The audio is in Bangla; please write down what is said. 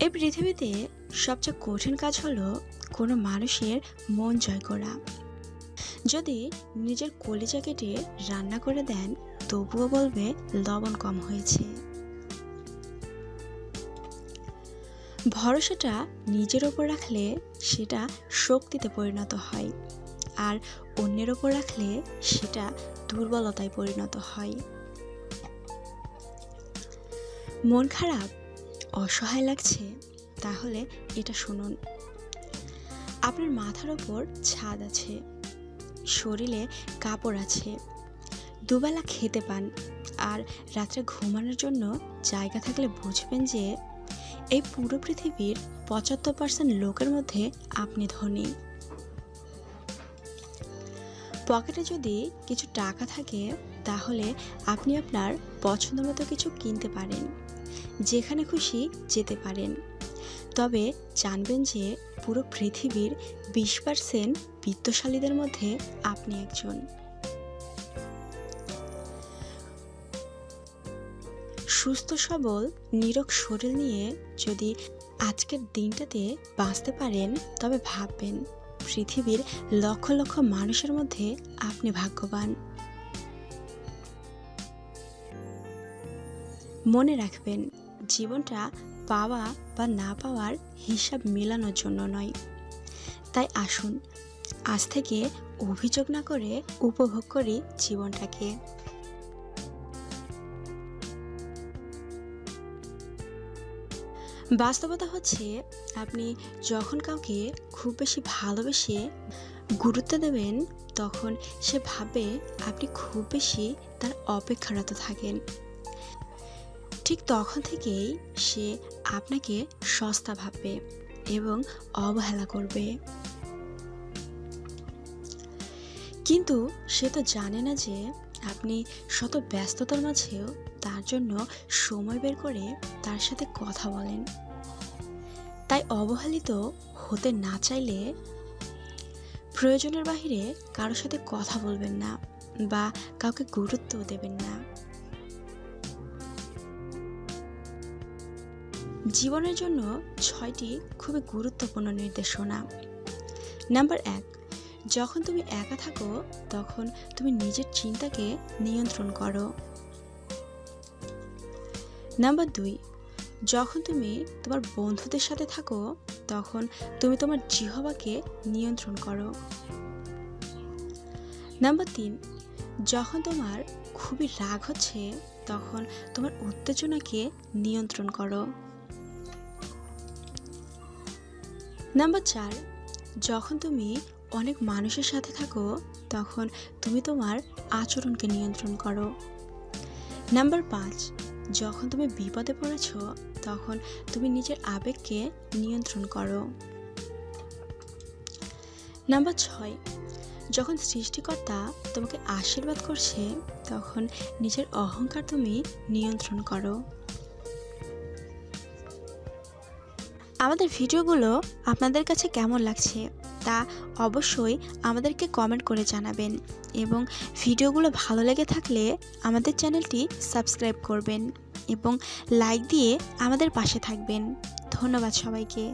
এই পৃথিবীতে সবচেয়ে কঠিন কাজ হলো কোনো মানুষের মন জয় করা। যদি নিজের কলিজা কেটে রান্না করে দেন, তবুও বলবে লবণ কম হয়েছে। ভরসাটা নিজের ওপর রাখলে সেটা শক্তিতে পরিণত হয়, আর অন্যের ওপর রাখলে সেটা দুর্বলতায় পরিণত হয়। মন খারাপ, অসহায় লাগছে, তাহলে এটা শুনুন। আপনার মাথার ওপর ছাদ আছে, শরীরে কাপড় আছে, দুবেলা খেতে পান, আর রাত্রে ঘুমানোর জন্য জায়গা থাকলে বুঝবেন যে এই পুরো পৃথিবীর ৭৫% লোকের মধ্যে আপনি ধনী। পকেটে যদি কিছু টাকা থাকে, তাহলে আপনি আপনার পছন্দ মতো কিছু কিনতে পারেন, যেখানে খুশি যেতে পারেন। তবে জানবেন যে পুরো পৃথিবীর ২০% বিত্তশালীদের মধ্যে আপনি একজন। সুস্থ সবল নিরোগ শরীর নিয়ে যদি আজকের দিনটাতে বাঁচতে পারেন, তবে ভাববেন পৃথিবীর লক্ষ লক্ষ মানুষের মধ্যে আপনি ভাগ্যবান। মনে রাখবেন, জীবনটা পাওয়া বা না পাওয়ার হিসাব মেলানোর জন্য নয়। তাই আসুন আজ থেকে অভিযোগ না করে উপভোগ করি জীবনটাকে। বাস্তবতা হচ্ছে, আপনি যখন কাউকে খুব বেশি ভালোবেসে গুরুত্ব দেবেন, তখন সে ভাবে আপনি খুব বেশি তার অপেক্ষারত থাকেন। ঠিক তখন থেকেই সে আপনাকে সস্তা ভাববে এবং অবহেলা করবে। কিন্তু সে তো জানে না যে আপনি শত ব্যস্ততার মাঝেও তার জন্য সময় বের করে তার সাথে কথা বলেন। তাই অবহেলিত হতে না চাইলে প্রয়োজনের বাহিরে কারোর সাথে কথা বলবেন না বা কাউকে গুরুত্ব দেবেন না। জীবনের জন্য ৬টি খুবই গুরুত্বপূর্ণ নির্দেশনা। নাম্বার ১, যখন তুমি একা থাকো, তখন তুমি নিজের চিন্তাকে নিয়ন্ত্রণ করো। নাম্বার ২, যখন তুমি তোমার বন্ধুদের সাথে থাকো, তখন তুমি তোমার জিহ্বাকে নিয়ন্ত্রণ করো। নাম্বার ৩, যখন তোমার খুবই রাগ হচ্ছে, তখন তোমার উত্তেজনাকে নিয়ন্ত্রণ করো। নাম্বার ৪, যখন তুমি অনেক মানুষের সাথে থাকো, তখন তুমি তোমার আচরণকে নিয়ন্ত্রণ করো। নাম্বার ৫, যখন তুমি বিপদে পড়েছ, তখন তুমি নিজের আবেগকে নিয়ন্ত্রণ করো। নাম্বার ৬, যখন সৃষ্টিকর্তা তোমাকে আশীর্বাদ করছে, তখন নিজের অহংকার তুমি নিয়ন্ত্রণ করো। আমাদের ভিডিওগুলো আপনাদের কাছে কেমন লাগছে তা অবশ্যই আমাদেরকে কমেন্ট করে জানাবেন, এবং ভিডিওগুলো ভালো লেগে থাকলে আমাদের চ্যানেলটি সাবস্ক্রাইব করবেন এবং লাইক দিয়ে আমাদের পাশে থাকবেন। ধন্যবাদ সবাইকে।